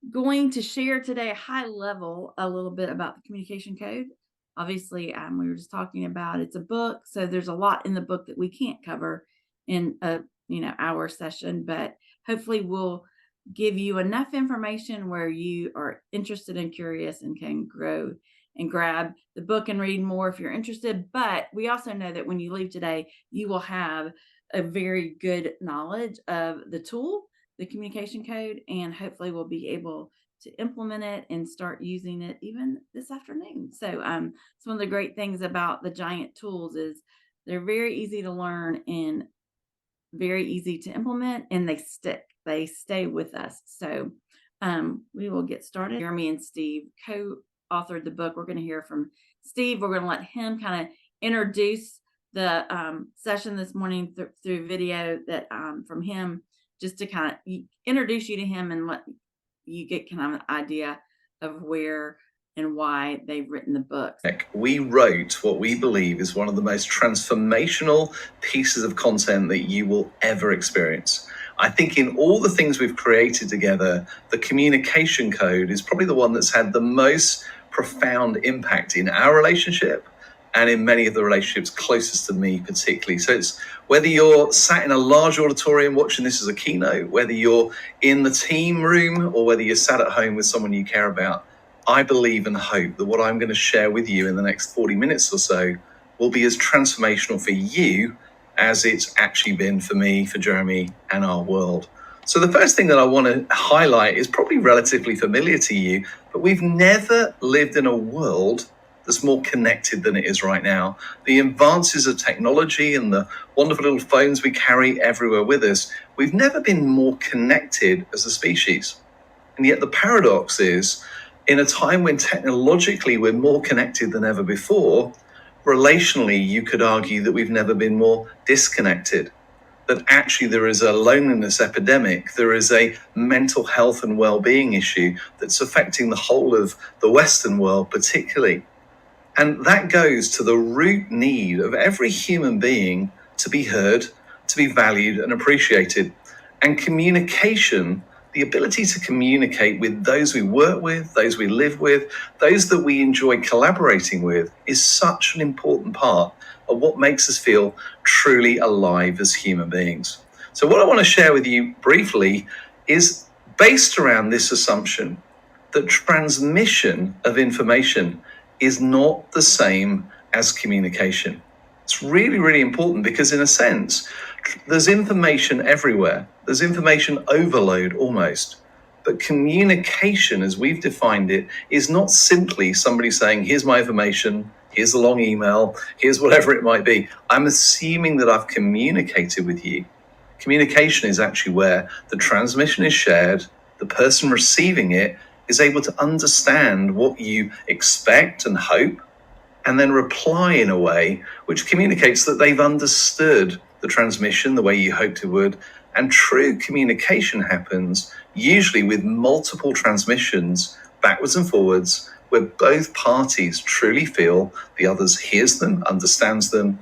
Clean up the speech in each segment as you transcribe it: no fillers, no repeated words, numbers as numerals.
going to share today high level a little bit about the communication code. Obviously, we were just talking about it's a book, so there's a lot in the book that we can't cover in a hour session, but hopefully we'll give you enough information where you are interested and curious and can grow and grab the book and read more if you're interested. But we also know that when you leave today, you will have a very good knowledge of the tool, the communication code, and hopefully we'll be able to implement it and start using it even this afternoon. So, it's one of the great things about the giant tools is they're very easy to learn and very easy to implement, and they stick. They stay with us. So, we will get started. Jeremy and Steve co-authored the book. We're going to hear from Steve. We're going to let him kind of introduce the session this morning through video that from him, just to kind of introduce you to him and let you get kind of an idea of where and why they've written the book. We wrote what we believe is one of the most transformational pieces of content that you will ever experience. I think in all the things we've created together, the communication code is probably the one that's had the most profound impact in our relationship and in many of the relationships closest to me particularly. So it's whether you're sat in a large auditorium watching this as a keynote, whether you're in the team room, or whether you're sat at home with someone you care about, I believe and hope that what I'm going to share with you in the next 40 minutes or so will be as transformational for you as it's actually been for me, for Jeremy, and our world. So the first thing that I want to highlight is probably relatively familiar to you, but we've never lived in a world that's more connected than it is right now. The advances of technology and the wonderful little phones we carry everywhere with us, we've never been more connected as a species. And yet the paradox is, in a time when technologically we're more connected than ever before, relationally, you could argue that we've never been more disconnected. That actually there is a loneliness epidemic, there is a mental health and well-being issue that's affecting the whole of the Western world particularly. And that goes to the root need of every human being to be heard, to be valued and appreciated. And communication, the ability to communicate with those we work with, those we live with, those that we enjoy collaborating with, is such an important part of what makes us feel truly alive as human beings. So what I want to share with you briefly is based around this assumption that transmission of information is not the same as communication. It's really, really important because in a sense, there's information everywhere. There's information overload almost. But communication, as we've defined it, is not simply somebody saying, here's my information, here's the long email, here's whatever it might be. I'm assuming that I've communicated with you. Communication is actually where the transmission is shared, the person receiving it is able to understand what you expect and hope, and then reply in a way which communicates that they've understood the transmission the way you hoped it would. And true communication happens usually with multiple transmissions backwards and forwards, where both parties truly feel the other hears them, understands them,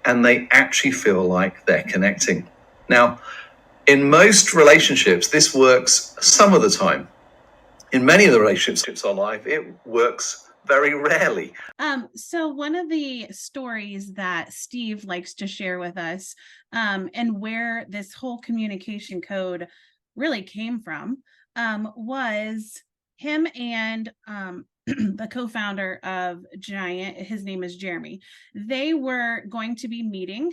and they actually feel like they're connecting. Now, in most relationships, this works some of the time. In many of the relationships of life, it works very rarely. So one of the stories that Steve likes to share with us, and where this whole communication code really came from, was him and the co-founder of Giant. His name is Jeremy. They were going to be meeting.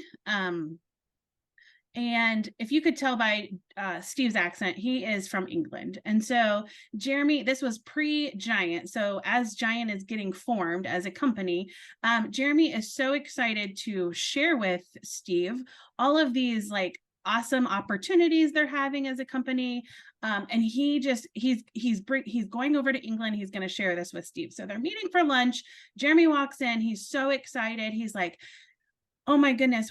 And if you could tell by Steve's accent, he is from England. And so Jeremy, this was pre-Giant. So as Giant is getting formed as a company, Jeremy is so excited to share with Steve all of these like awesome opportunities they're having as a company. And he's going over to England. He's going to share this with Steve. So they're meeting for lunch. Jeremy walks in. He's so excited. He's like, oh my goodness,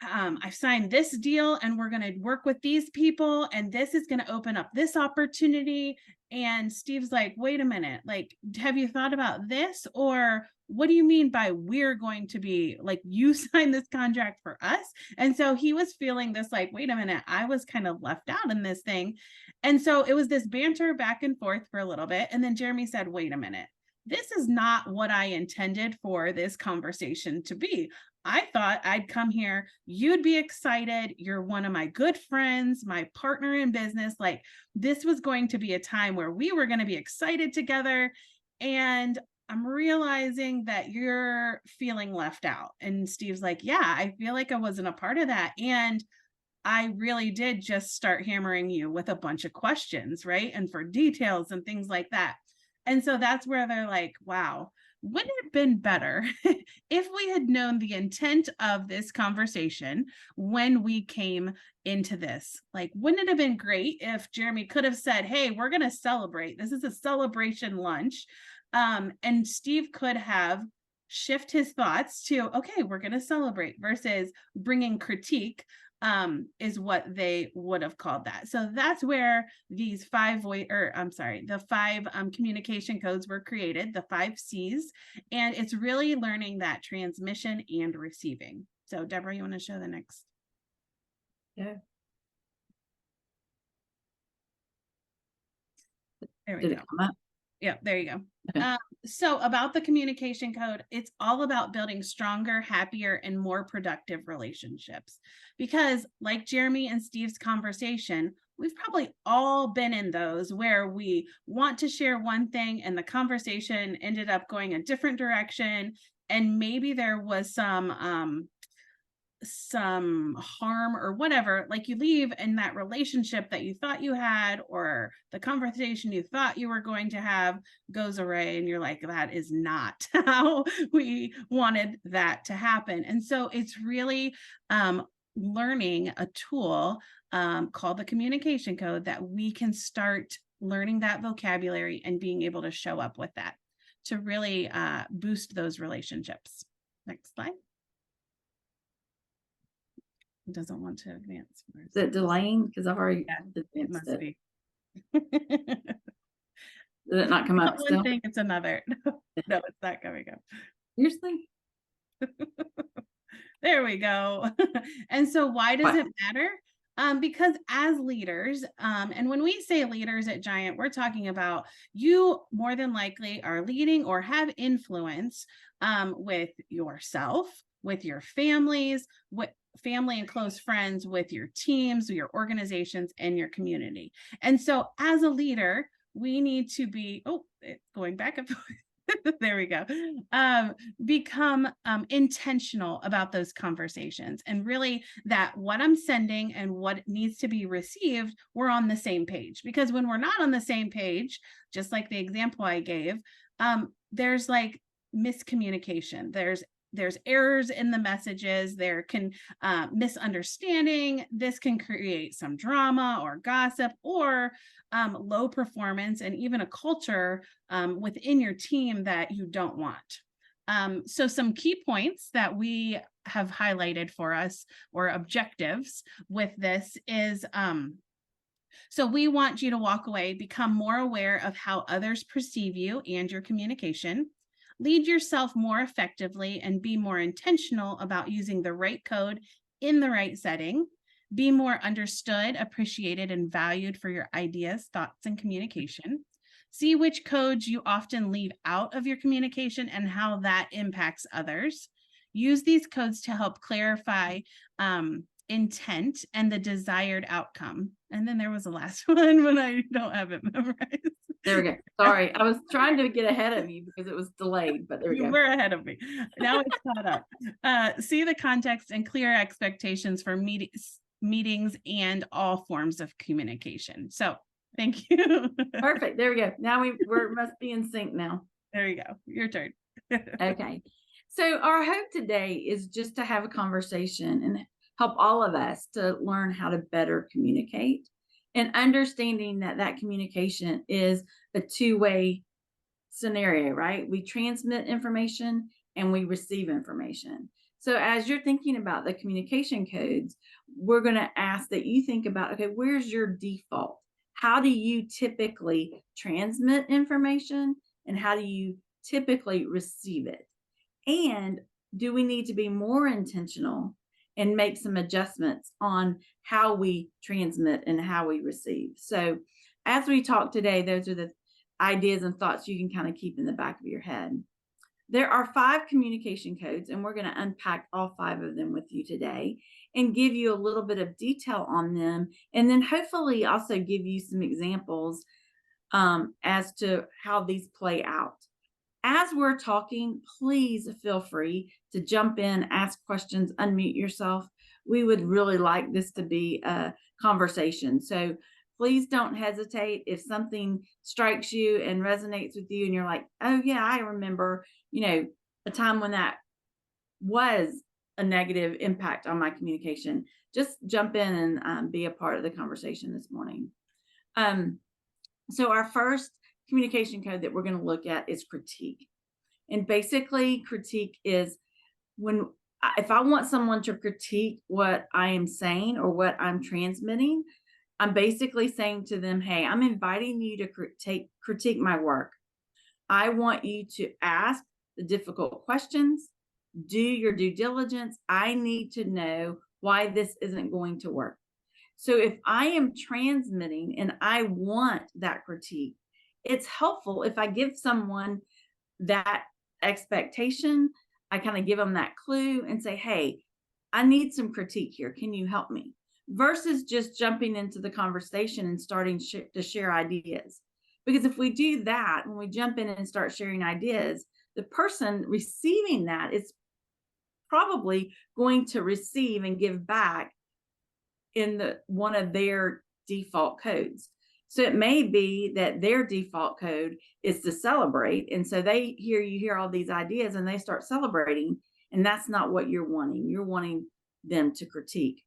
I've signed this deal and we're going to work with these people and this is going to open up this opportunity. And Steve's like, wait a minute, like, have you thought about this? Or what do you mean by we're going to be like, you signed this contract for us? And so he was feeling this like, wait a minute, I was kind of left out in this thing. And so it was this banter back and forth for a little bit. And then Jeremy said, wait a minute, this is not what I intended for this conversation to be. I thought I'd come here, you'd be excited. You're one of my good friends, my partner in business. Like, this was going to be a time where we were going to be excited together. And I'm realizing that you're feeling left out. And Steve's like, yeah, I feel like I wasn't a part of that. And I really did just start hammering you with a bunch of questions, right? And for details and things like that. And so that's where they're like, wow, wouldn't it have been better if we had known the intent of this conversation when we came into this? Like, wouldn't it have been great if Jeremy could have said, hey, we're going to celebrate. This is a celebration lunch. And Steve could have shift his thoughts to, okay, we're going to celebrate, versus bringing critique is what they would have called that. So that's where these the five communication codes were created, the 5 C's, and it's really learning that transmission and receiving. So Deborah, you want to show the next? Yeah. There we Did go. it come up? Yeah, there you go. Okay. So about the communication code, it's all about building stronger, happier, and more productive relationships. Because like Jeremy and Steve's conversation, we've probably all been in those where we want to share one thing and the conversation ended up going a different direction. And maybe there was some harm or whatever, like you leave in that relationship that you thought you had, or the conversation you thought you were going to have goes away, and you're like, that is not how we wanted that to happen. And so it's really learning a tool called the communication code that we can start learning that vocabulary and being able to show up with that to really boost those relationships. Next slide. It doesn't want to advance. Is it delaying? Because I've already It advanced must it. be. Did it not come up One still? thing, it's another. No, it's not coming up. Seriously? There we go. And so why does What? it matter? Because as leaders, and when we say leaders at Giant, we're talking about you more than likely are leading or have influence with yourself, with your families, with family and close friends, with your teams, your organizations, and your community. And so as a leader, we need to be, it's going back up. There we go. Become intentional about those conversations, and really that what I'm sending and what needs to be received, we're on the same page. Because when we're not on the same page, just like the example I gave, there's like miscommunication. There's errors in the messages. There can misunderstanding. This can create some drama or gossip or low performance, and even a culture within your team that you don't want. So some key points that we have highlighted for us, or objectives with this, is so we want you to walk away, become more aware of how others perceive you and your communication. Lead yourself more effectively and be more intentional about using the right code in the right setting. Be more understood, appreciated, and valued for your ideas, thoughts, and communication. See which codes you often leave out of your communication and how that impacts others. Use these codes to help clarify intent and the desired outcome. And then there was a last one, but I don't have it memorized. There we go. Sorry, I was trying to get ahead of you because it was delayed, but there we You go. were ahead of me. Now it's caught up. See the context and clear expectations for meetings and all forms of communication. So thank you. Perfect. There we go. Now we must be in sync now. There you go. Your turn. Okay. So our hope today is just to have a conversation and help all of us to learn how to better communicate, and understanding that that communication is a two-way scenario, right? We transmit information and we receive information. So as you're thinking about the communication codes, we're going to ask that you think about, okay, where's your default? How do you typically transmit information, and how do you typically receive it? And do we need to be more intentional and make some adjustments on how we transmit and how we receive. So, as we talk today, those are the ideas and thoughts you can kind of keep in the back of your head. There are 5 communication codes, and we're going to unpack all 5 of them with you today and give you a little bit of detail on them, and then hopefully also give you some examples as to how these play out. As we're talking, please feel free to jump in, ask questions, unmute yourself. We would really like this to be a conversation. So please don't hesitate. If something strikes you and resonates with you and you're like, oh yeah, I remember, a time when that was a negative impact on my communication, just jump in and be a part of the conversation this morning. So our first communication code that we're going to look at is critique. And basically, critique is if I want someone to critique what I am saying or what I'm transmitting, I'm basically saying to them, hey, I'm inviting you to critique my work. I want you to ask the difficult questions, do your due diligence. I need to know why this isn't going to work. So if I am transmitting and I want that critique, it's helpful if I give someone that expectation. I kind of give them that clue and say, hey, I need some critique here. Can you help me? Versus just jumping into the conversation and starting to share ideas. Because if we do that, when we jump in and start sharing ideas, the person receiving that is probably going to receive and give back in one of their default codes. So it may be that their default code is to celebrate. And so you hear all these ideas and they start celebrating. And that's not what you're wanting. You're wanting them to critique.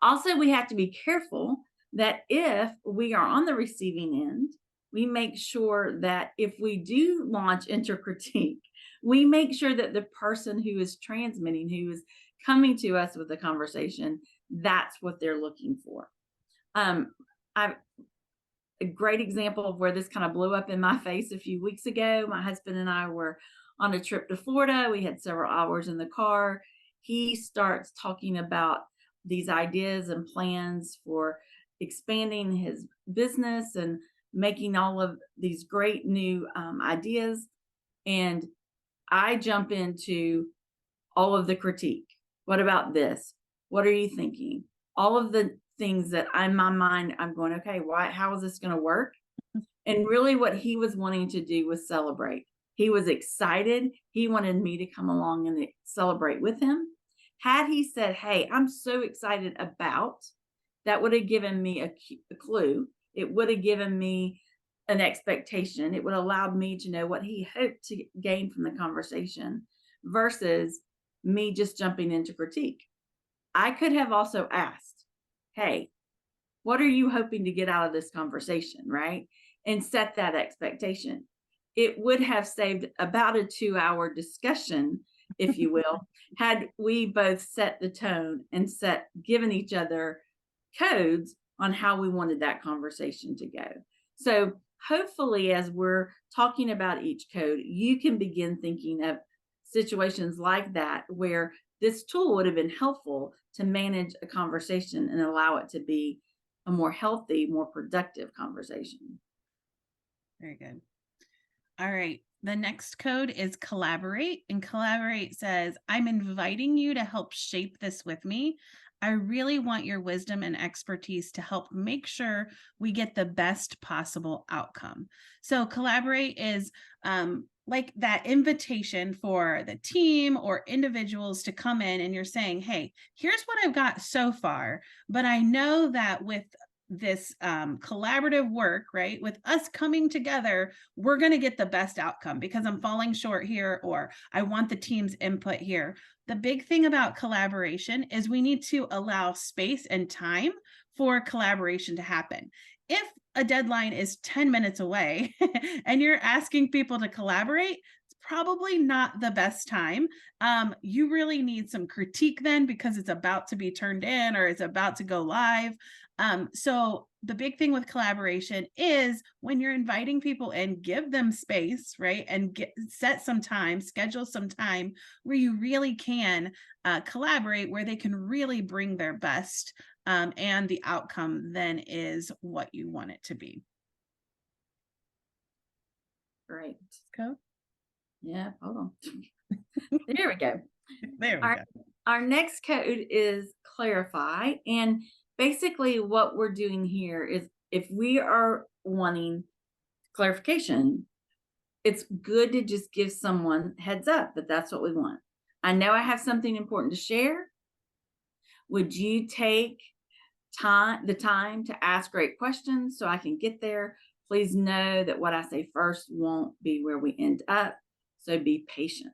Also, we have to be careful that if we are on the receiving end, we make sure that if we do launch into critique, we make sure that the person who is transmitting, who is coming to us with the conversation, that's what they're looking for. A great example of where this kind of blew up in my face a few weeks ago. My husband and I were on a trip to Florida. We had several hours in the car. He starts talking about these ideas and plans for expanding his business and making all of these great new ideas. And I jump into all of the critique. What about this? What are you thinking? All of the things that in my mind, I'm going, okay, how is this going to work? And really what he was wanting to do was celebrate. He was excited. He wanted me to come along and celebrate with him. Had he said, hey, I'm so excited about, that would have given me a clue. It would have given me an expectation. It would have allowed me to know what he hoped to gain from the conversation versus me just jumping into critique. I could have also asked, hey, what are you hoping to get out of this conversation, right? And set that expectation. It would have saved about a 2-hour discussion, if you will, had we both set the tone and given each other codes on how we wanted that conversation to go. So hopefully, as we're talking about each code, you can begin thinking of situations like that where this tool would have been helpful to manage a conversation and allow it to be a more healthy, more productive conversation. Very good. All right. The next code is collaborate, and collaborate says, I'm inviting you to help shape this with me. I really want your wisdom and expertise to help make sure we get the best possible outcome. So collaborate is like that invitation for the team or individuals to come in, and you're saying, hey, here's what I've got so far, but I know that with this collaborative work, right, with us coming together, we're going to get the best outcome because I'm falling short here, or I want the team's input here. The big thing about collaboration is we need to allow space and time for collaboration to happen. If a deadline is 10 minutes away and you're asking people to collaborate, it's probably not the best time. You really need some critique then because it's about to be turned in or it's about to go live. So the big thing with collaboration is when you're inviting people in, give them space, right? And set some time, schedule some time where you really can collaborate, where they can really bring their best, and the outcome then is what you want it to be. Great. Go. Yeah, hold on. There we go. There we go. Our next code is clarify. And basically what we're doing here is if we are wanting clarification, it's good to just give someone heads up that that's what we want. I know I have something important to share. Would you take the time to ask great questions so I can get there? Please know that what I say first won't be where we end up. So be patient.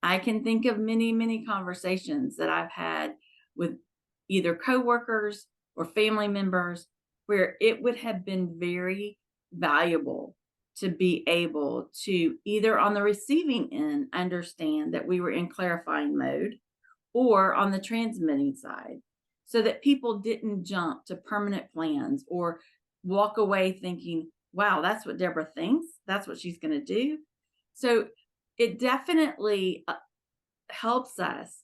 I can think of many, many conversations that I've had with either coworkers or family members where it would have been very valuable to be able to either on the receiving end understand that we were in clarifying mode, or on the transmitting side, so that people didn't jump to permanent plans or walk away thinking, wow, that's what Deborah thinks, that's what she's going to do. So it definitely helps us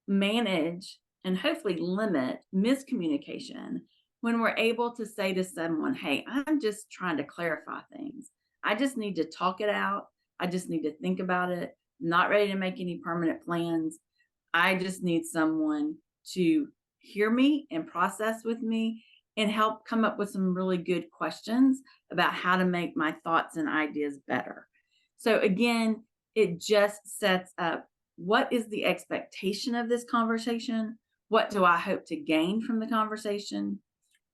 manage and hopefully limit miscommunication when we're able to say to someone, hey, I'm just trying to clarify things. I just need to talk it out. I just need to think about it. I'm not ready to make any permanent plans. I just need someone to hear me and process with me and help come up with some really good questions about how to make my thoughts and ideas better. So again, it just sets up, what is the expectation of this conversation? What do I hope to gain from the conversation?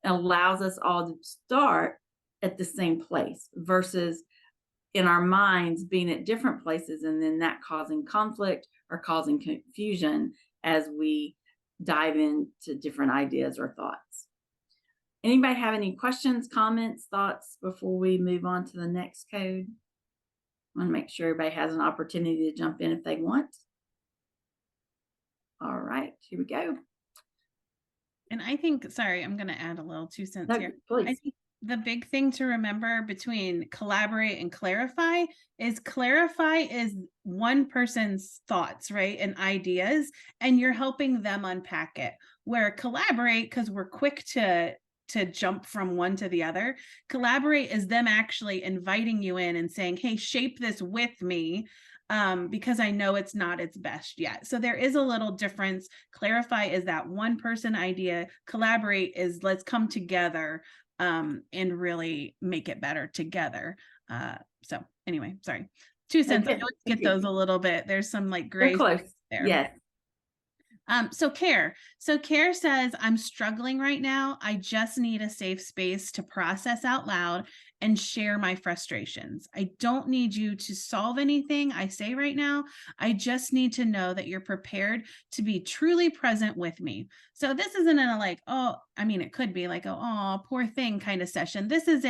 It allows us all to start at the same place versus in our minds being at different places and then that causing conflict or causing confusion as we dive into different ideas or thoughts. Anybody have any questions, comments, thoughts before we move on to the next code? I want to make sure everybody has an opportunity to jump in if they want. All right, here we go. And I think, sorry, I'm going to add a little 2 cents No, here. please. I think the big thing to remember between collaborate and clarify is one person's thoughts, right? And ideas, and you're helping them unpack it. Where collaborate, because we're quick to jump from one to the other, collaborate is them actually inviting you in and saying, hey, shape this with me. Because I know it's not its best yet. So there is a little difference. Clarify is that one person idea. Collaborate is let's come together and really make it better together. So anyway, sorry. 2 cents. Okay. I always get those a little bit. There's some like gray close there. Yes. So Care says, I'm struggling right now. I just need a safe space to process out loud and share my frustrations. I don't need you to solve anything I say right now. I just need to know that you're prepared to be truly present with me. So this isn't a like, oh, I mean, it could be like, oh, poor thing kind of session. This is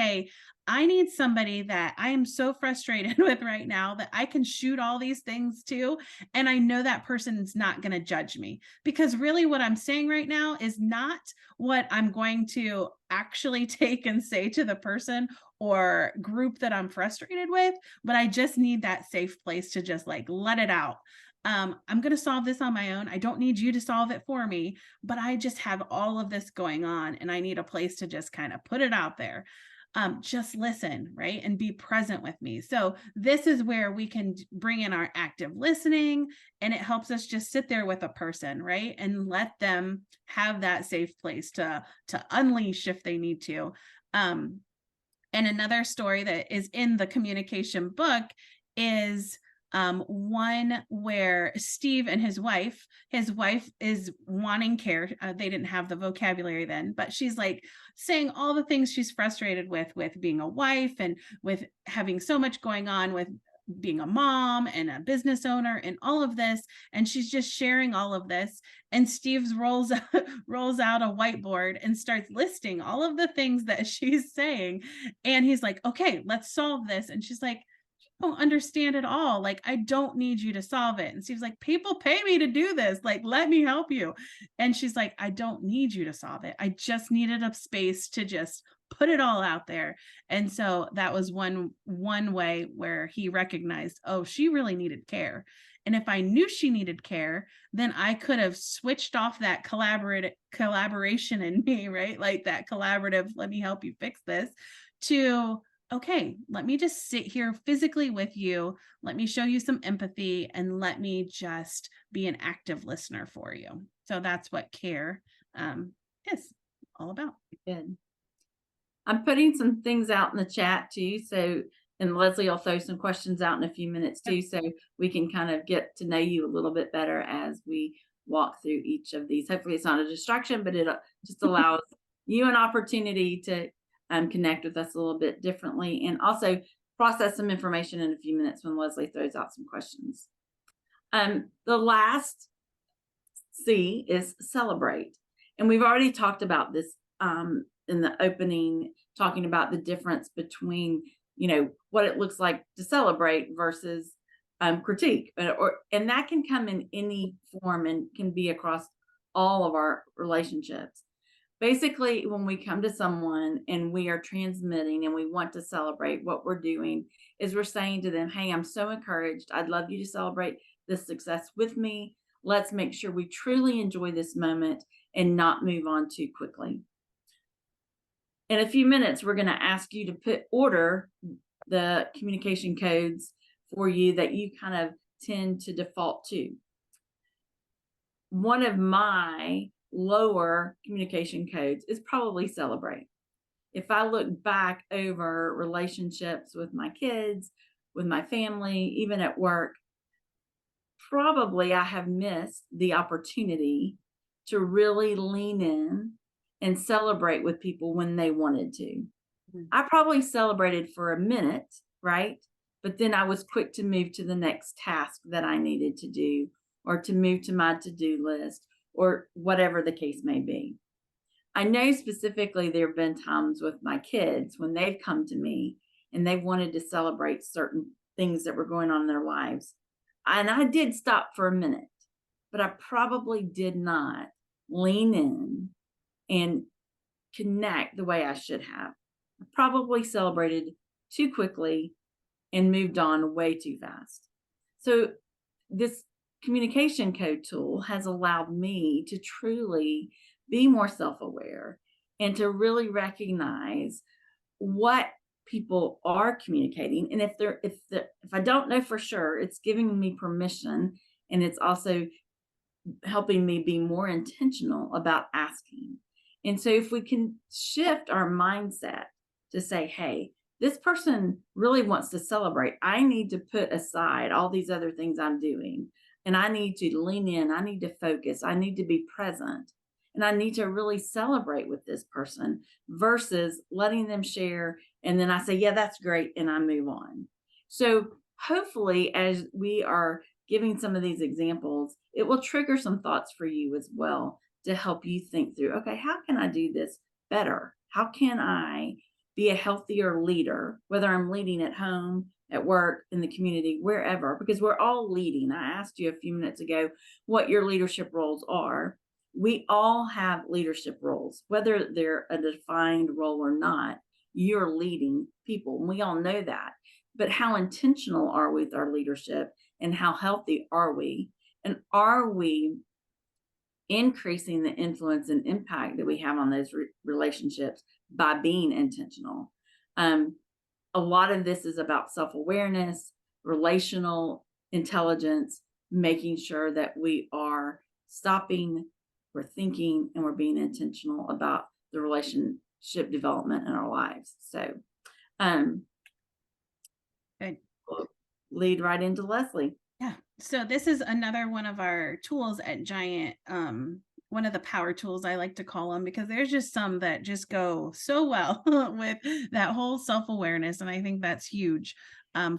I need somebody that I am so frustrated with right now that I can shoot all these things to. And I know that person's not going to judge me, because really what I'm saying right now is not what I'm going to actually take and say to the person or group that I'm frustrated with, but I just need that safe place to just like let it out. I'm going to solve this on my own. I don't need you to solve it for me, but I just have all of this going on and I need a place to just kind of put it out there. Just listen, right? And be present with me. So this is where we can bring in our active listening, and it helps us just sit there with a person, right? And let them have that safe place to unleash if they need to. And another story that is in the communication book is one where Steve and his wife is wanting care. They didn't have the vocabulary then, but she's like saying all the things she's frustrated with being a wife and with having so much going on with being a mom and a business owner and all of this. And she's just sharing all of this. And Steve rolls out a whiteboard and starts listing all of the things that she's saying. And he's like, okay, let's solve this. And she's like, don't understand it all. Like, I don't need you to solve it. And Steve's like, people pay me to do this. Like, let me help you. And she's like, I don't need you to solve it. I just needed a space to just put it all out there. And so that was one way where he recognized, oh, she really needed care. And if I knew she needed care, then I could have switched off that collaboration in me, right? Like that collaborative, let me help you fix this, to, okay, let me just sit here physically with you. Let me show you some empathy and let me just be an active listener for you. So that's what care is all about. Good. I'm putting some things out in the chat too. So, and Leslie will throw some questions out in a few minutes too. So we can kind of get to know you a little bit better as we walk through each of these. Hopefully it's not a distraction, but it just allows you an opportunity to connect with us a little bit differently, and also process some information in a few minutes when Leslie throws out some questions. The last C is celebrate. And we've already talked about this in the opening, talking about the difference between, what it looks like to celebrate versus critique. And that can come in any form and can be across all of our relationships. Basically, when we come to someone and we are transmitting and we want to celebrate, what we're doing is we're saying to them, hey, I'm so encouraged. I'd love you to celebrate this success with me. Let's make sure we truly enjoy this moment and not move on too quickly. In a few minutes, we're going to ask you to order the communication codes for you that you kind of tend to default to. One of my lower communication codes is probably celebrate. If I look back over relationships with my kids, with my family, even at work, probably I have missed the opportunity to really lean in and celebrate with people when they wanted to. Mm-hmm. I probably celebrated for a minute, right? But then I was quick to move to the next task that I needed to do, or to move to my to-do list, or whatever the case may be. I know specifically there have been times with my kids when they've come to me and they wanted to celebrate certain things that were going on in their lives. And I did stop for a minute, but I probably did not lean in and connect the way I should have. I probably celebrated too quickly and moved on way too fast. So this communication code tool has allowed me to truly be more self-aware and to really recognize what people are communicating. And if I don't know for sure, it's giving me permission, and it's also helping me be more intentional about asking. And so if we can shift our mindset to say, hey, this person really wants to celebrate. I need to put aside all these other things I'm doing, and I need to lean in. I need to focus. I need to be present, and I need to really celebrate with this person versus letting them share. And then I say, yeah, that's great. And I move on. So hopefully, as we are giving some of these examples, it will trigger some thoughts for you as well to help you think through, okay, how can I do this better? How can I be a healthier leader, whether I'm leading at home, at work, in the community, wherever, because we're all leading. I asked you a few minutes ago what your leadership roles are. We all have leadership roles, whether they're a defined role or not. You're leading people, and we all know that. But how intentional are we with our leadership, and how healthy are we? And are we increasing the influence and impact that we have on those relationships by being intentional? A lot of this is about self-awareness, relational intelligence, making sure that we are stopping, we're thinking, and we're being intentional about the relationship development in our lives. So Good. We'll lead right into Leslie. Yeah. So this is another one of our tools at Giant. One of the power tools, I like to call them, because there's just some that just go so well with that whole self-awareness. And I think that's huge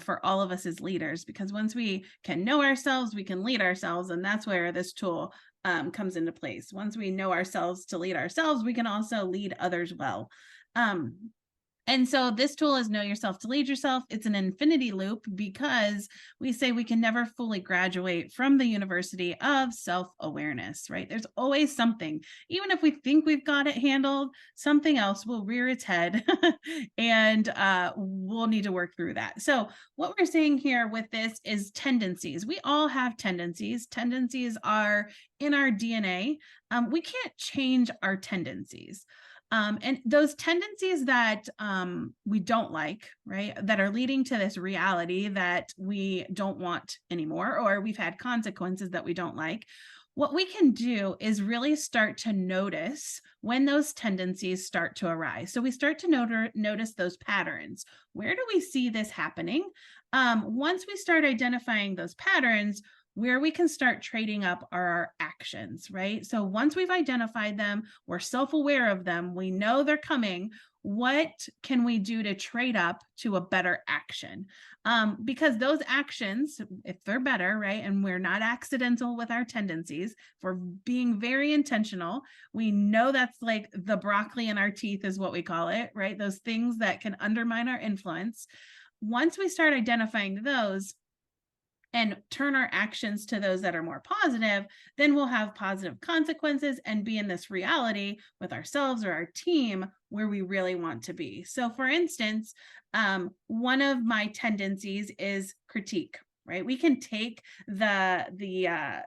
for all of us as leaders, because once we can know ourselves, we can lead ourselves. And that's where this tool comes into place. Once we know ourselves to lead ourselves, we can also lead others well. And so this tool is know yourself to lead yourself. It's an infinity loop because we say we can never fully graduate from the university of self-awareness, right? There's always something. Even if we think we've got it handled, something else will rear its head and we'll need to work through that. So what we're saying here with this is tendencies. We all have tendencies. Tendencies are in our DNA. We can't change our tendencies. And those tendencies that we don't like, right, that are leading to this reality that we don't want anymore, or we've had consequences that we don't like, what we can do is really start to notice when those tendencies start to arise. So we start to notice those patterns. Where do we see this happening? Once we start identifying those patterns, where we can start trading up our actions, right? So once we've identified them, we're self-aware of them, we know they're coming, what can we do to trade up to a better action? Because those actions, if they're better, right, and we're not accidental with our tendencies, if we're being very intentional, we know that's like the broccoli in our teeth is what we call it, right? Those things that can undermine our influence. Once we start identifying those, and turn our actions to those that are more positive, then we'll have positive consequences and be in this reality with ourselves or our team where we really want to be. So for instance, one of my tendencies is critique, right? We can take the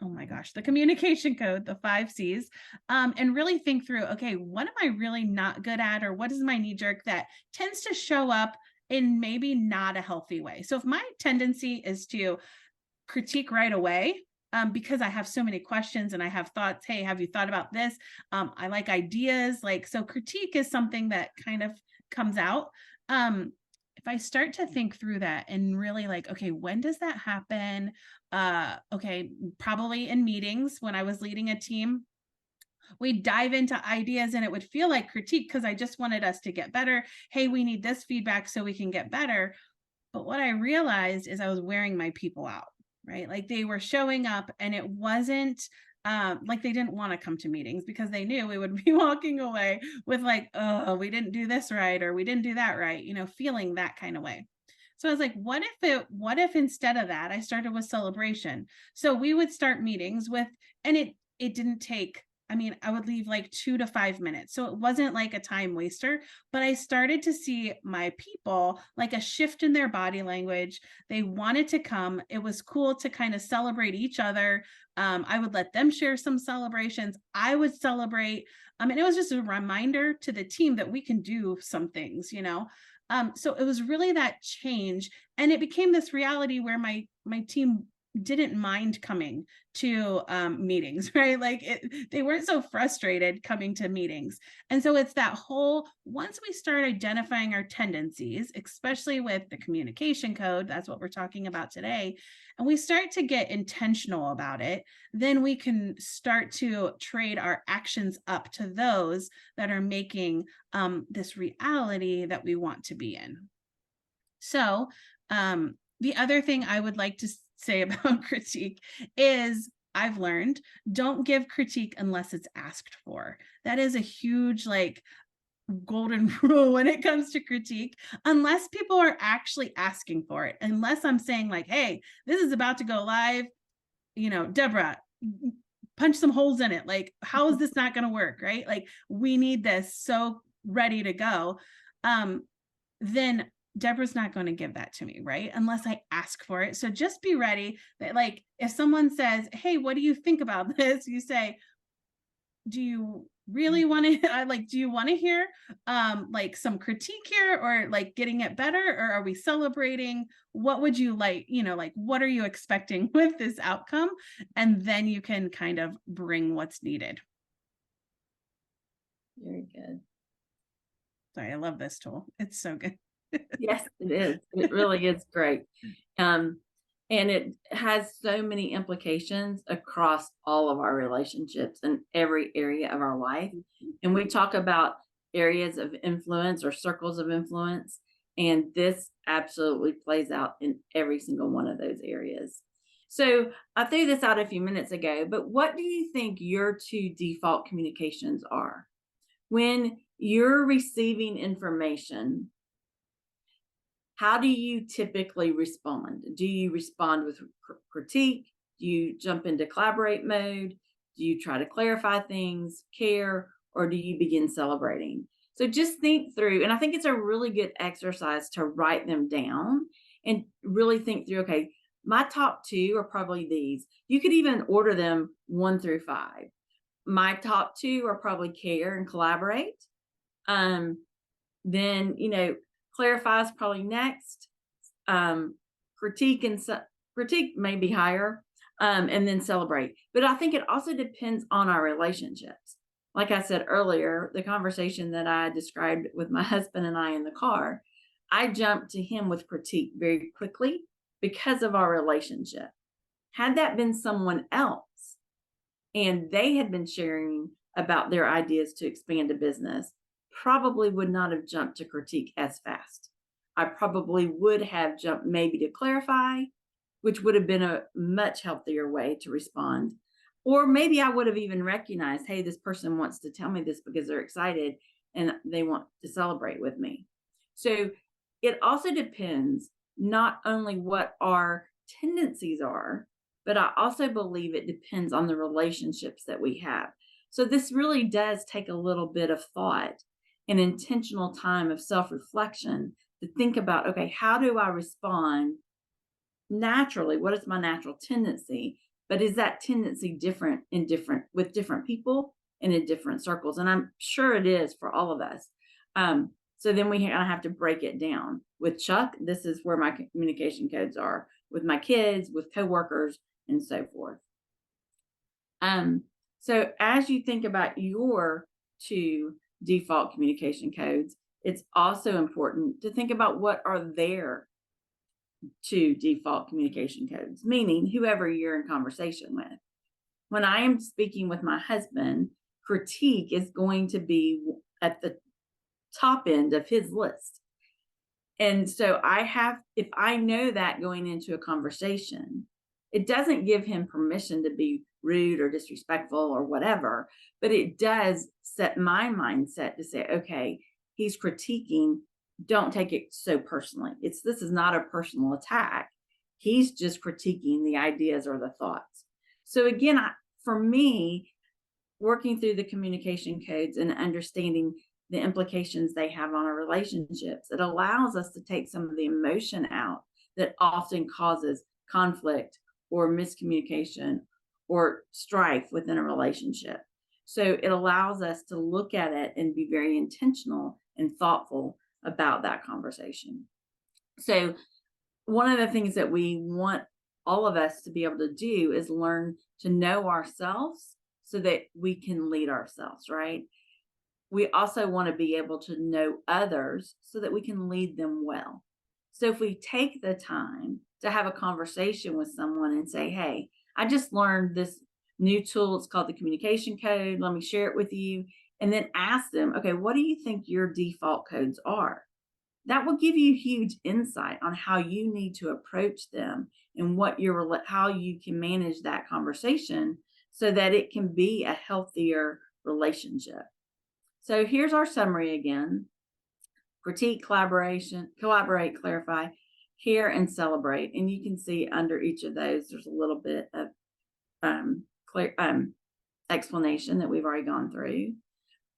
oh my gosh, the communication code, the 5 C's, and really think through, okay, what am I really not good at? Or what is my knee jerk that tends to show up in maybe not a healthy way? So if my tendency is to critique right away, because I have so many questions and I have thoughts, hey, have you thought about this? I like ideas, like, so critique is something that kind of comes out. If I start to think through that and really like, okay, when does that happen? Okay, probably in meetings when I was leading a team, we'd dive into ideas and it would feel like critique because I just wanted us to get better. Hey, we need this feedback so we can get better. But what I realized is I was wearing my people out, right? Like they were showing up and it wasn't like they didn't want to come to meetings because they knew we would be walking away with like, oh, we didn't do this right or we didn't do that right, you know, feeling that kind of way. So I was like, what if instead of that, I started with celebration? So we would start meetings with, and it didn't take, I mean, I would leave like 2 to 5 minutes. So it wasn't like a time waster, but I started to see my people like a shift in their body language. They wanted to come. It was cool to kind of celebrate each other. I would let them share some celebrations. I would celebrate. And it was just a reminder to the team that we can do some things, you know. So it was really that change, and it became this reality where my team didn't mind coming to meetings, right? Like they weren't so frustrated coming to meetings. And so it's that whole, once we start identifying our tendencies, especially with the communication code, that's what we're talking about today, and we start to get intentional about it, then we can start to trade our actions up to those that are making this reality that we want to be in. So the other thing I would like to say about critique is I've learned, don't give critique unless it's asked for. That is a huge like golden rule when it comes to critique, unless people are actually asking for it. Unless I'm saying like, hey, this is about to go live, you know, Deborah, punch some holes in it. Like, how is this not going to work? Right? Like, we need this so ready to go. Then Deborah's not going to give that to me, right? Unless I ask for it. So just be ready that, like, if someone says, hey, what do you think about this? You say, do you really want to like, do you want to hear like some critique here, or like getting it better, or are we celebrating? What would you like, you know, like what are you expecting with this outcome? And then you can kind of bring what's needed. Very good. Sorry, I love this tool. It's so good. Yes, it is. It really is great. And it has so many implications across all of our relationships and every area of our life. And we talk about areas of influence or circles of influence, and this absolutely plays out in every single one of those areas. So I threw this out a few minutes ago, but what do you think your 2 default communications are? When you're receiving information, how do you typically respond? Do you respond with critique? Do you jump into collaborate mode? Do you try to clarify things, care, or do you begin celebrating? So just think through, and I think it's a really good exercise to write them down and really think through, okay, my top two are probably these. You could even order them 1 through 5. My top two are probably care and collaborate. Then, clarify is probably next. Critique and critique may be higher, and then celebrate. But I think it also depends on our relationships. Like I said earlier, the conversation that I described with my husband and I in the car, I jumped to him with critique very quickly because of our relationship. Had that been someone else and they had been sharing about their ideas to expand a business, probably would not have jumped to critique as fast. I probably would have jumped maybe to clarify, which would have been a much healthier way to respond. Or maybe I would have even recognized, hey, this person wants to tell me this because they're excited and they want to celebrate with me. So it also depends not only what our tendencies are, but I also believe it depends on the relationships that we have. So this really does take a little bit of thought and intentional time of self-reflection to think about, okay, how do I respond naturally? What is my natural tendency? But is that tendency different with different people and in different circles? And I'm sure it is for all of us. So then we have to break it down. With Chuck, this is where my communication codes are. With my kids, with coworkers, and so forth. So as you think about your 2 default communication codes, it's also important to think about what are their 2 default communication codes, meaning whoever you're in conversation with. When I am speaking with my husband, critique is going to be at the top end of his list. And so if I know that going into a conversation, it doesn't give him permission to be rude or disrespectful or whatever, but it does set my mindset to say, okay, he's critiquing. Don't take it so personally. This is not a personal attack. He's just critiquing the ideas or the thoughts. So again, for me, working through the communication codes and understanding the implications they have on our relationships, it allows us to take some of the emotion out that often causes conflict or miscommunication or strife within a relationship. So it allows us to look at it and be very intentional and thoughtful about that conversation. So one of the things that we want all of us to be able to do is learn to know ourselves so that we can lead ourselves, right? We also want to be able to know others so that we can lead them well. So if we take the time to have a conversation with someone and say, hey, I just learned this new tool. It's called the communication code. Let me share it with you. And then ask them, okay, what do you think your default codes are? That will give you huge insight on how you need to approach them and how you can manage that conversation so that it can be a healthier relationship. So here's our summary again: critique, collaborate, clarify, care, and celebrate. And you can see under each of those, there's a little bit of explanation that we've already gone through.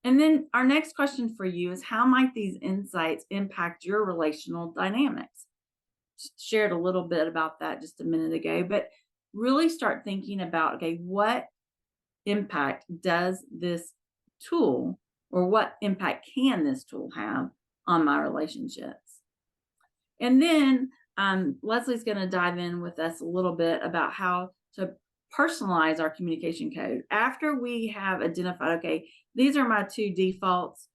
And then our next question for you is, how might these insights impact your relational dynamics? Shared a little bit about that just a minute ago, but really start thinking about, okay, what impact does this tool, or what impact can this tool have on my relationships? And then Leslie's going to dive in with us a little bit about how to personalize our communication code. After we have identified, okay, these are my 2 defaults.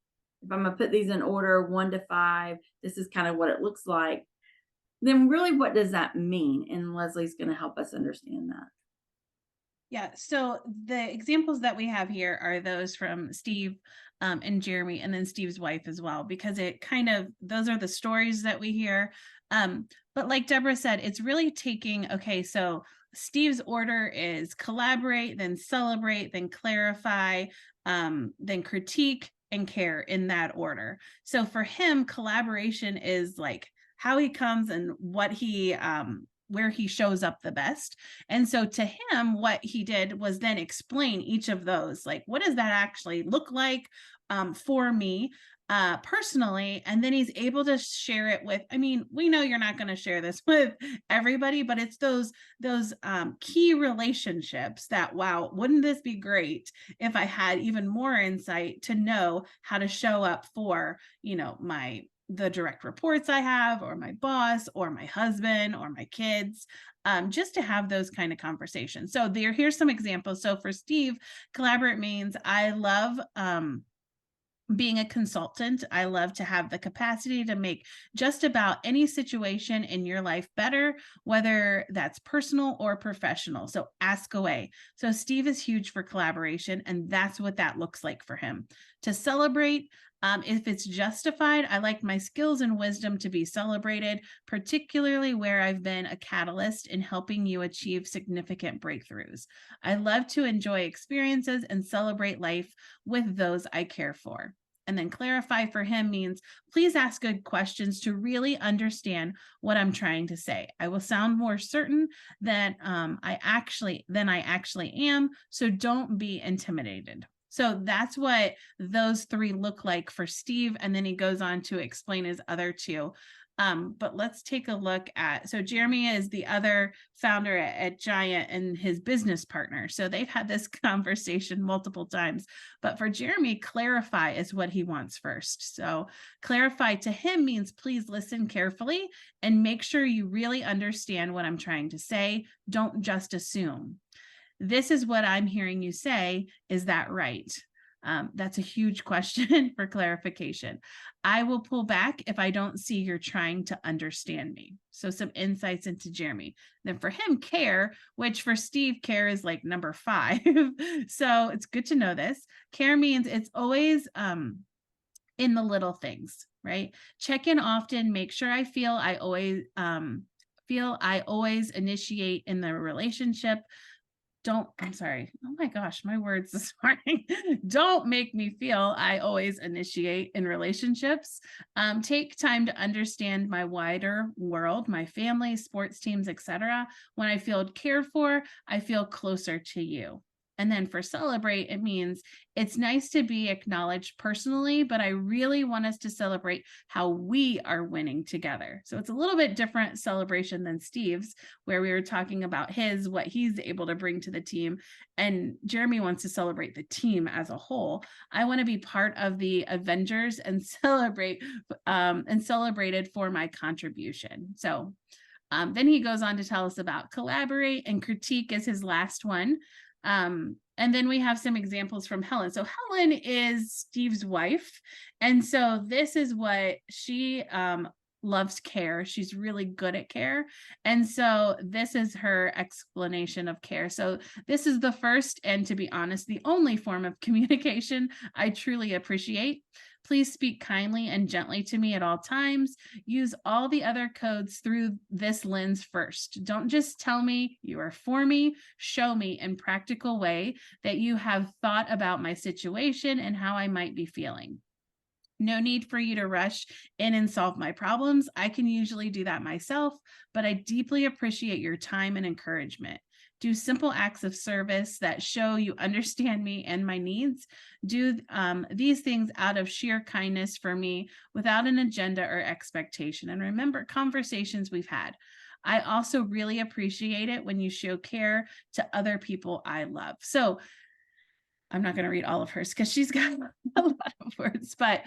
If I'm going to put these in order 1 to 5, this is kind of what it looks like. Then really, what does that mean? And Leslie's going to help us understand that. Yeah, so the examples that we have here are those from Steve and Jeremy, and then Steve's wife as well, because those are the stories that we hear. But like Deborah said, it's really taking, okay, so Steve's order is collaborate, then celebrate, then clarify, then critique, and care in that order. So for him, collaboration is like how he comes and what he where he shows up the best. And so to him, what he did was then explain each of those, like, what does that actually look like for me personally? And then he's able to share it with, I mean, we know you're not going to share this with everybody, but it's those key relationships that, wow, wouldn't this be great if I had even more insight to know how to show up for, you know, the direct reports I have, or my boss, or my husband, or my kids, just to have those kind of conversations. So here's some examples. So for Steve, collaborate means I love being a consultant. I love to have the capacity to make just about any situation in your life better, whether that's personal or professional. So ask away. So Steve is huge for collaboration, and that's what that looks like for him. To celebrate, if it's justified, I like my skills and wisdom to be celebrated, particularly where I've been a catalyst in helping you achieve significant breakthroughs. I love to enjoy experiences and celebrate life with those I care for. And then clarify for him means please ask good questions to really understand what I'm trying to say. I will sound more certain than I actually am. So don't be intimidated. So that's what those three look like for Steve. And then he goes on to explain his other two. But let's take a look at, so Jeremy is the other founder at Giant and his business partner. So they've had this conversation multiple times, but for Jeremy, clarify is what he wants first. So clarify to him means please listen carefully and make sure you really understand what I'm trying to say. Don't just assume. This is what I'm hearing you say. Is that right? That's a huge question for clarification. I will pull back if I don't see you're trying to understand me. So some insights into Jeremy. Then for him, care, which for Steve, care is like number 5. So it's good to know this. Care means it's always in the little things, right? Check in often, make sure I feel I always initiate in the relationship. I'm sorry. Oh my gosh, my words this morning. Don't make me feel I always initiate in relationships. Take time to understand my wider world, my family, sports teams, etc. When I feel cared for, I feel closer to you. And then for celebrate, it means it's nice to be acknowledged personally, but I really want us to celebrate how we are winning together. So it's a little bit different celebration than Steve's, where we were talking about what he's able to bring to the team. And Jeremy wants to celebrate the team as a whole. I want to be part of the Avengers and celebrated for my contribution. So then he goes on to tell us about collaborate, and critique is his last one. And then we have some examples from Helen. So Helen is Steve's wife. And so this is what she loves care. She's really good at care. And so this is her explanation of care. So this is the first, and to be honest, the only form of communication I truly appreciate. Please speak kindly and gently to me at all times. Use all the other codes through this lens first. Don't just tell me you are for me. Show me in practical way that you have thought about my situation and how I might be feeling. No need for you to rush in and solve my problems. I can usually do that myself, but I deeply appreciate your time and encouragement. Do simple acts of service that show you understand me and my needs. Do these things out of sheer kindness for me without an agenda or expectation. And remember conversations we've had. I also really appreciate it when you show care to other people I love. So I'm not going to read all of hers because she's got a lot of words, but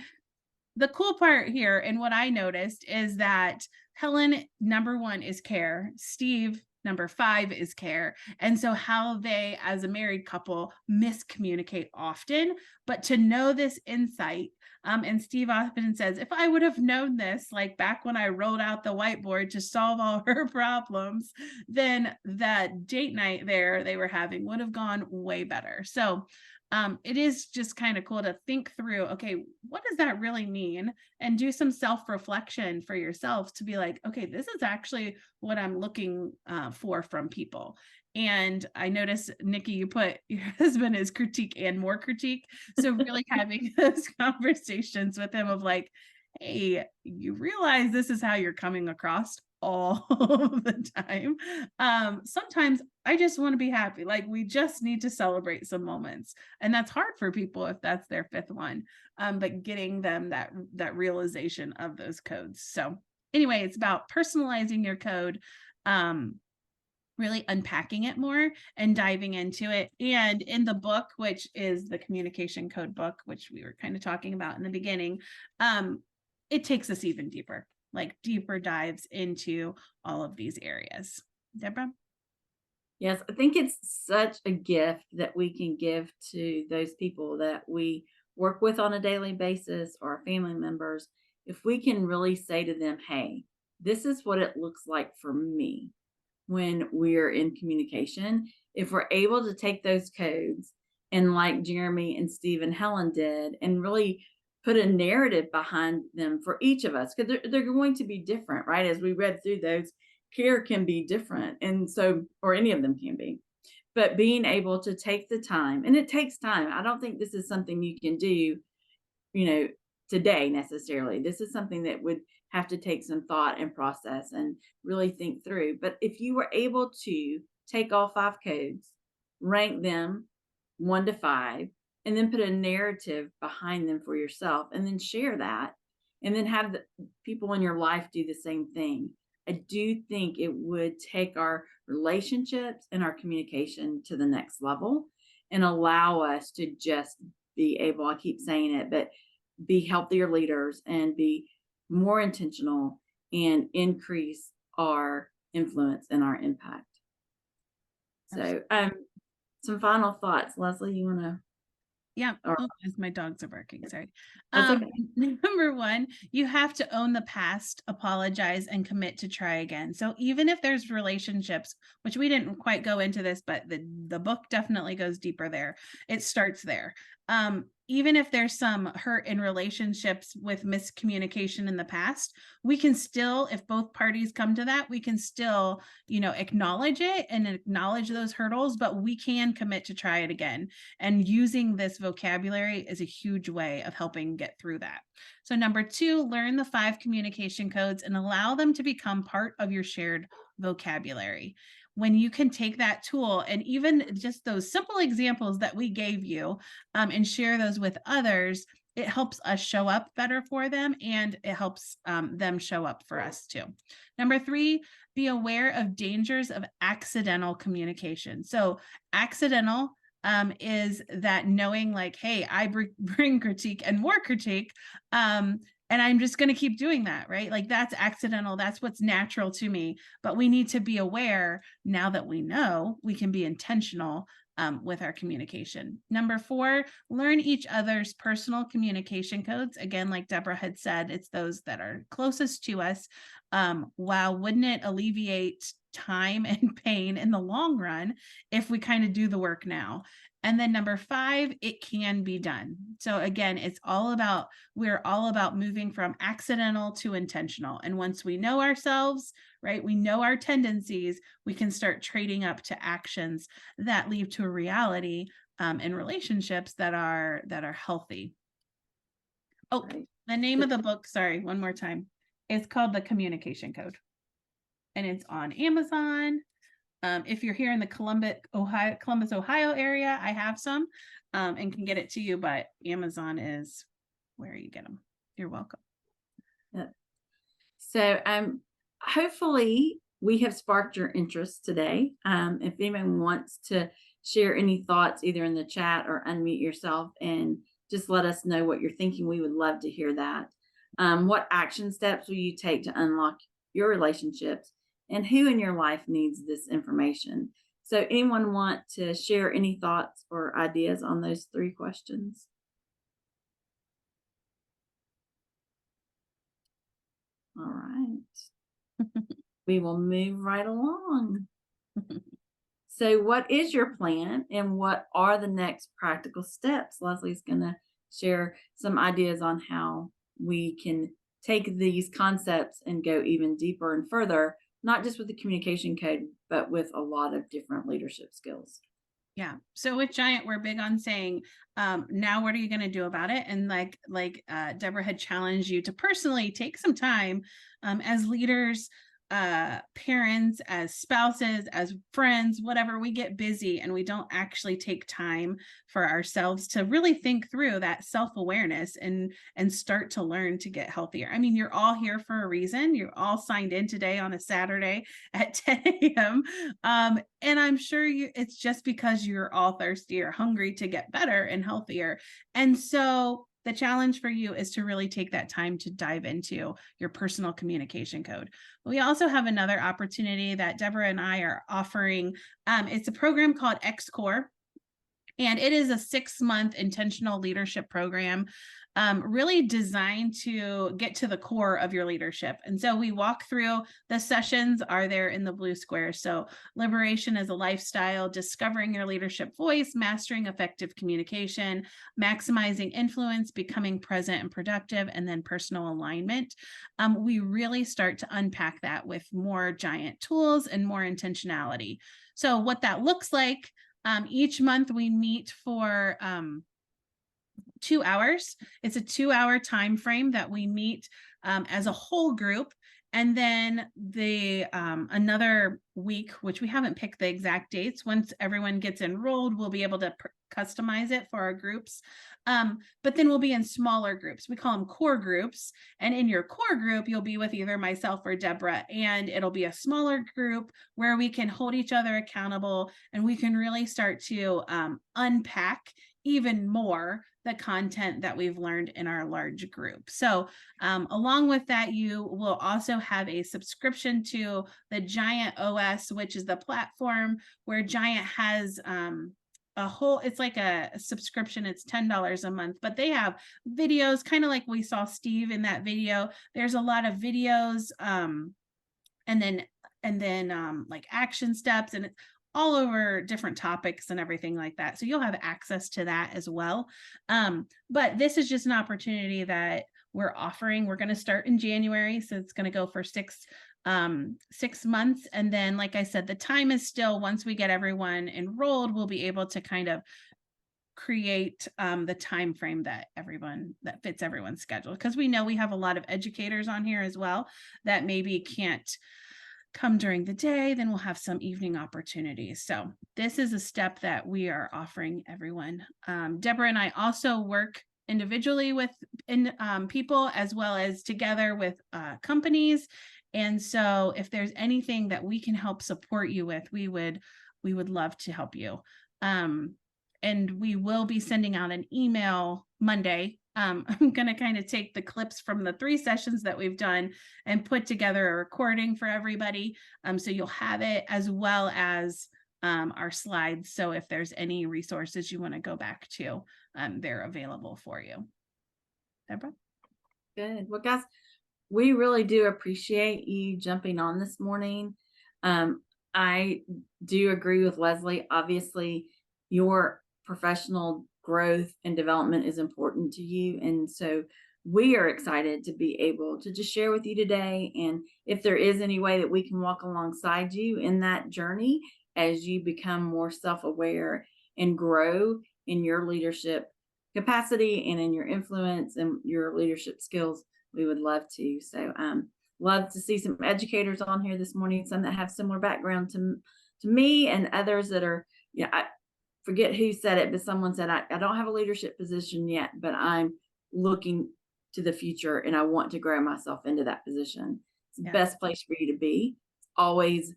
the cool part here and what I noticed is that Helen, number 1 is care. Steve, number 5 is care. And so how they, as a married couple, miscommunicate often, but to know this insight, and Steve often says, if I would have known this, like back when I rolled out the whiteboard to solve all her problems, then that date night there they were having would have gone way better. So it is just kind of cool to think through, okay, what does that really mean? And do some self-reflection for yourself to be like, okay, this is actually what I'm looking for from people. And I noticed, Nikki, you put your husband is critique and more critique. So really having those conversations with him of like, hey, you realize this is how you're coming across all the time. Sometimes I just want to be happy. Like we just need to celebrate some moments. And that's hard for people if that's their fifth one. But getting them that realization of those codes. So anyway, it's about personalizing your code. Really unpacking it more and diving into it. And in the book, which is the communication code book, which we were kind of talking about in the beginning, it takes us even deeper, like deeper dives into all of these areas. Deborah? Yes, I think it's such a gift that we can give to those people that we work with on a daily basis or our family members. If we can really say to them, hey, this is what it looks like for me when we're in communication. If we're able to take those codes and, like Jeremy and Steve and Helen did, and really put a narrative behind them for each of us, because they're going to be different, right? As we read through those, care can be different. And so, or any of them can be. But being able to take the time, and it takes time. I don't think this is something you can do, you know, today necessarily. This is something that would have to take some thought and process and really think through. But if you were able to take all 5 codes, rank them 1 to 5, and then put a narrative behind them for yourself, and then share that, and then have the people in your life do the same thing, I do think it would take our relationships and our communication to the next level and allow us to just be able, I keep saying it, but be healthier leaders and be more intentional and increase our influence and our impact. So, some final thoughts, Leslie, you want to? Yeah. Or Oh, as my dogs are barking. Sorry. that's okay. Number one, you have to own the past, apologize, and commit to try again. So even if there's relationships, which we didn't quite go into this, but the book definitely goes deeper there. It starts there. Even if there's some hurt in relationships with miscommunication in the past, we can still, if both parties come to that, we can still, acknowledge it and acknowledge those hurdles, but we can commit to try it again. And using this vocabulary is a huge way of helping get through that. So number 2, learn the 5 communication codes and allow them to become part of your shared vocabulary. When you can take that tool and even just those simple examples that we gave you and share those with others, it helps us show up better for them, and it helps them show up for us too. Number 3, be aware of dangers of accidental communication. So accidental is that knowing like, hey, I bring critique and more critique. And I'm just going to keep doing that, right? Like that's accidental. That's what's natural to me. But we need to be aware now that we know we can be intentional with our communication. Number 4, learn each other's personal communication codes. Again, like Deborah had said, it's those that are closest to us. Wow, wouldn't it alleviate time and pain in the long run if we kind of do the work now? And then number 5, it can be done. So again, we're all about moving from accidental to intentional. And once we know ourselves, right, we know our tendencies, we can start trading up to actions that lead to a reality in relationships that are healthy. Oh, Right. the name of the book, sorry, one more time. It's called The Communication Code. And it's on Amazon. If you're here in the Columbus, Ohio area, I have some and can get it to you, but Amazon is where you get them. You're welcome. Yeah. So, hopefully we have sparked your interest today. If anyone wants to share any thoughts, either in the chat or unmute yourself and just let us know what you're thinking, we would love to hear that. What action steps will you take to unlock your relationships, and who in your life needs this information? So anyone want to share any thoughts or ideas on those 3 questions? All right. We will move right along. So what is your plan and what are the next practical steps? Leslie's going to share some ideas on how we can take these concepts and go even deeper and further, not just with the communication code, but with a lot of different leadership skills. Yeah. So with Giant, we're big on saying, now what are you going to do about it? And Deborah had challenged you to personally take some time as leaders, parents, as spouses, as friends, whatever. We get busy and we don't actually take time for ourselves to really think through that self-awareness and start to learn to get healthier. I mean, you're all here for a reason. You're all signed in today on a Saturday at 10 a.m. And I'm sure it's just because you're all thirsty or hungry to get better and healthier. And so the challenge for you is to really take that time to dive into your personal communication code. We also have another opportunity that Deborah and I are offering. It's a program called XCore, and it is a 6-month intentional leadership program, really designed to get to the core of your leadership. And so we walk through the sessions are there in the blue square. So liberation as a lifestyle, discovering your leadership voice, mastering effective communication, maximizing influence, becoming present and productive, and then personal alignment. We really start to unpack that with more Giant tools and more intentionality. So what that looks like, each month we meet for 2 hours. It's a 2-hour time frame that we meet as a whole group. And then another week, which we haven't picked the exact dates. Once everyone gets enrolled, we'll be able to customize it for our groups. But then we'll be in smaller groups. We call them core groups. And in your core group, you'll be with either myself or Deborah. And it'll be a smaller group where we can hold each other accountable and we can really start to unpack even more the content that we've learned in our large group. So along with that, you will also have a subscription to the Giant OS, which is the platform where Giant has it's like a subscription. It's $10 a month, but they have videos, kind of like we saw Steve in that video. There's a lot of videos and then like action steps, and it's all over different topics and everything like that. So you'll have access to that as well. But this is just an opportunity that we're offering. We're going to start in January. So it's going to go for 6 months. And then, like I said, the time is still, once we get everyone enrolled, we'll be able to kind of create the time frame that fits everyone's schedule. Because we know we have a lot of educators on here as well that maybe can't come during the day, then we'll have some evening opportunities. So this is a step that we are offering everyone. Deborah and I also work individually with people as well as together with companies. And so if there's anything that we can help support you with, we would love to help you. And we will be sending out an email Monday. I'm going to kind of take the clips from the 3 sessions that we've done and put together a recording for everybody. So you'll have it, as well as our slides. So if there's any resources you want to go back to, they're available for you. Deborah? Good. Well, guys, we really do appreciate you jumping on this morning. I do agree with Leslie. Obviously, your professional growth and development is important to you. And so we are excited to be able to just share with you today. And if there is any way that we can walk alongside you in that journey as you become more self-aware and grow in your leadership capacity and in your influence and your leadership skills, we would love to. So love to see some educators on here this morning, some that have similar background to me, and others that are, I forget who said it, but someone said, I don't have a leadership position yet, but I'm looking to the future and I want to grow myself into that position. It's the best place for you to be. Always,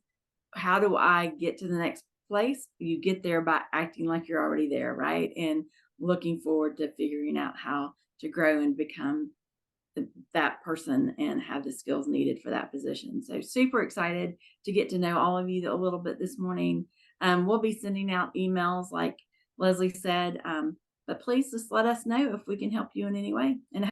how do I get to the next place? You get there by acting like you're already there, right? And looking forward to figuring out how to grow and become that person and have the skills needed for that position. So super excited to get to know all of you a little bit this morning. We'll be sending out emails like Leslie said, but please just let us know if we can help you in any way. And